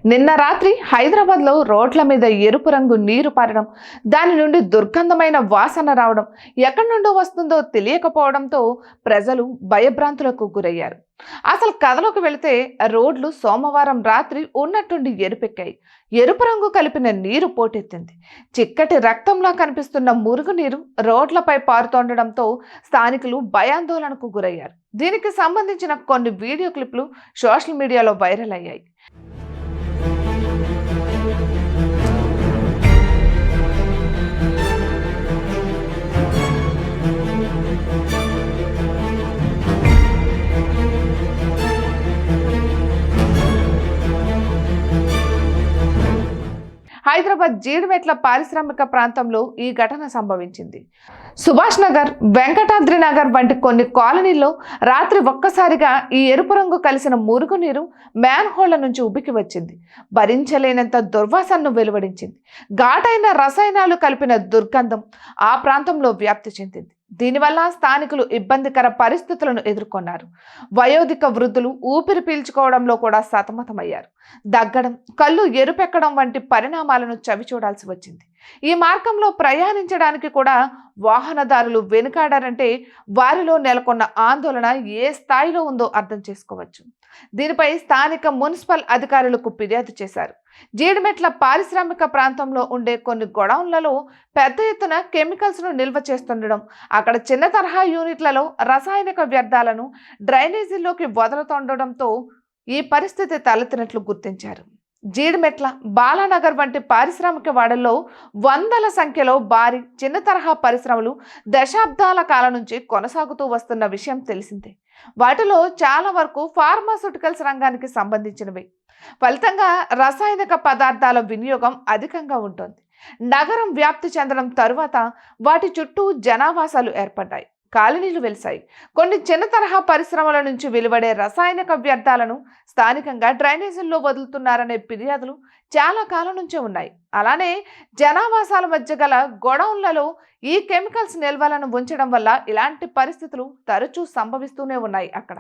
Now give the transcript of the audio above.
నిన్న రాత్రి హైదరాబాద్లో రోడ్ల మీద ఎరుపు రంగు నీరు పారడం, దాని నుండి దుర్గంధమైన వాసన రావడం, ఎక్కడి నుండో వస్తుందో తెలియకపోవడంతో ప్రజలు భయభ్రాంతులకు గురయ్యారు. అసలు కథలోకి వెళితే రోడ్లు సోమవారం రాత్రి ఉన్నట్టుండి ఎరుపెక్కాయి. ఎరుపు రంగు కలిపిన నీరు పోటెత్తింది. చిక్కటి రక్తంలా కనిపిస్తున్న మురుగునీరు రోడ్లపై పారుతుండడంతో స్థానికులు భయాందోళనకు గురయ్యారు. దీనికి సంబంధించిన కొన్ని వీడియో క్లిప్లు సోషల్ మీడియాలో వైరల్ అయ్యాయి. హైదరాబాద్ జీడిమెట్ల పారిశ్రామిక ప్రాంతంలో ఈ ఘటన సంభవించింది. సుభాష్ నగర్, వెంకటాద్రి నగర్ వంటి కొన్ని కాలనీల్లో రాత్రి ఒక్కసారిగా ఈ ఎరుపు రంగు కలిసిన మురుగునీరు మ్యాన్ హోళ్ల నుంచి ఉబికి వచ్చింది. భరించలేనంత దుర్వాసనను వెలువడించింది. ఘాటైన రసాయనాలు కలిపిన దుర్గంధం ఆ ప్రాంతంలో వ్యాప్తి చెందింది. దీనివల్ల స్థానికులు ఇబ్బందికర పరిస్థితులను ఎదుర్కొన్నారు. వయోధిక వృద్ధులు ఊపిరి పీల్చుకోవడంలో కూడా సతమతమయ్యారు. దగ్గడం, కళ్ళు ఎరుపెక్కడం వంటి పరిణామాలను చవిచూడాల్సి వచ్చింది. ఈ మార్గంలో ప్రయాణించడానికి కూడా వాహనదారులు వెనుకాడారంటే వారిలో నెలకొన్న ఆందోళన ఏ స్థాయిలో ఉందో అర్థం చేసుకోవచ్చు. దీనిపై స్థానిక మున్సిపల్ అధికారులకు ఫిర్యాదు చేశారు. జీడిమెట్ల పారిశ్రామిక ప్రాంతంలో ఉండే కొన్ని గోడౌన్లలో పెద్ద ఎత్తున కెమికల్స్ ను నిల్వ చేస్తుండడం, అక్కడ చిన్న తరహా యూనిట్లలో రసాయనిక వ్యర్థాలను డ్రైనేజీల్లోకి వదులుతుండడంతో ఈ పరిస్థితి తలెత్తినట్లు గుర్తించారు. జీడిమెట్ల, బాలానగర్ వంటి పారిశ్రామిక వాడల్లో వందల సంఖ్యలో భారీ చిన్న తరహా పరిశ్రమలు దశాబ్దాల కాలం నుంచి కొనసాగుతూ వస్తున్న విషయం తెలిసిందే. వాటిలో చాలా వరకు ఫార్మాస్యూటికల్స్ రంగానికి సంబంధించినవి. ఫలితంగా రసాయనిక పదార్థాల వినియోగం అధికంగా ఉంటుంది. నగరం వ్యాప్తి చెందడం తరువాత వాటి చుట్టూ జనావాసాలు ఏర్పడ్డాయి, కాలనీలు వెలిశాయి. కొన్ని చిన్న తరహా పరిశ్రమల నుంచి వెలువడే రసాయనిక వ్యర్థాలను స్థానికంగా డ్రైనేజీల్లో వదులుతున్నారనే ఫిర్యాదులు చాలా కాలం నుంచే ఉన్నాయి. అలానే జనావాసాల మధ్య గల గోడౌన్లలో ఈ కెమికల్స్ నిల్వలను ఉంచడం వల్ల ఇలాంటి పరిస్థితులు తరచూ సంభవిస్తూనే ఉన్నాయి అక్కడ.